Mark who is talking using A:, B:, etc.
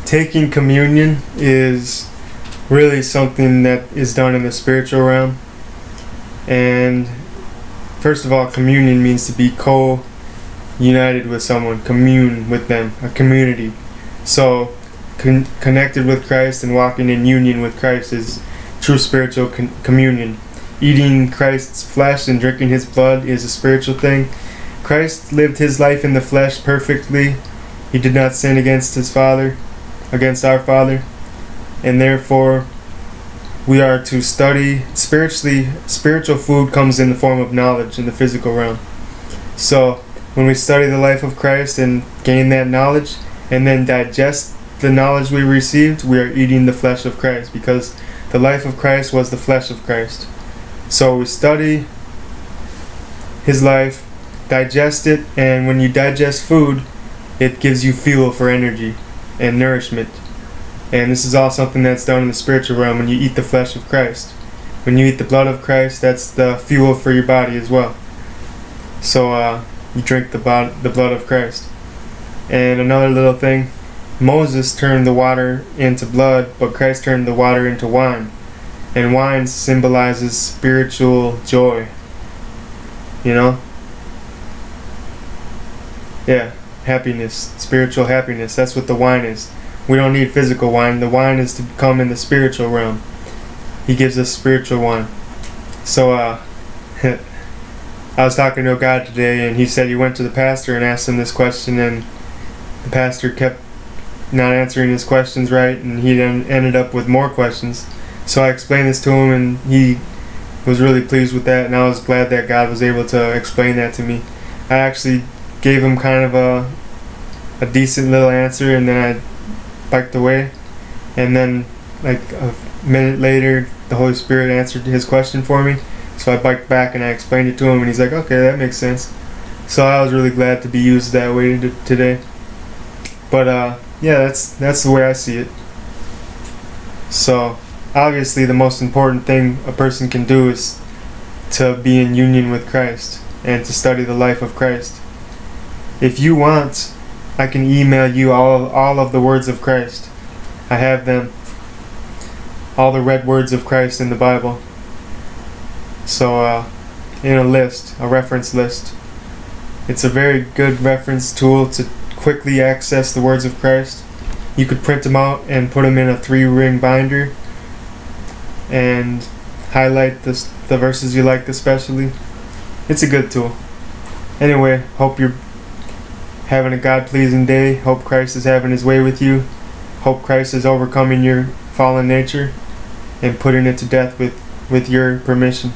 A: taking communion is really something that is done in the spiritual realm. And first of all, communion means to be co-united with someone, commune with them, a community. So connected with Christ and walking in union with Christ is true spiritual communion. Eating Christ's flesh and drinking his blood is a spiritual thing. Christ lived his life in the flesh perfectly. He did not sin against his Father, against our Father, and therefore we are to study spiritually. Spiritual food comes in the form of knowledge in the physical realm. So when we study the life of Christ and gain that knowledge and then digest the knowledge we received, we are eating the flesh of Christ, because the life of Christ was the flesh of Christ. So we study his life, digest it, and when you digest food, it gives you fuel for energy and nourishment. And this is all something that's done in the spiritual realm when you eat the flesh of Christ. When you eat the blood of Christ, that's the fuel for your body as well. So you drink the blood of Christ. And another little thing, Moses turned the water into blood, but Christ turned the water into wine. And wine symbolizes spiritual joy. You know? Yeah, happiness, spiritual happiness. That's what the wine is. We don't need physical wine. The wine is to come in the spiritual realm. He gives us spiritual wine. So, I was talking to a guy today, and he said he went to the pastor and asked him this question, and the pastor kept not answering his questions right, and he then ended up with more questions. So I explained this to him, and he was really pleased with that, and I was glad that God was able to explain that to me. I actually gave him kind of a decent little answer, and then I biked away, and then like a minute later the Holy Spirit answered his question for me. So I biked back and I explained it to him, and he's like, okay, that makes sense. So I was really glad to be used that way today. But yeah, that's the way I see it. So obviously the most important thing a person can do is to be in union with Christ and to study the life of Christ. If you want, I can email you all of the words of Christ. I have them. All the red words of Christ in the Bible. So in a list, a reference list. It's a very good reference tool to quickly access the words of Christ. You could print them out and put them in a 3-ring binder and highlight the verses you like especially. It's a good tool. Anyway, hope you're having a God-pleasing day. Hope Christ is having his way with you. Hope Christ is overcoming your fallen nature and putting it to death with your permission.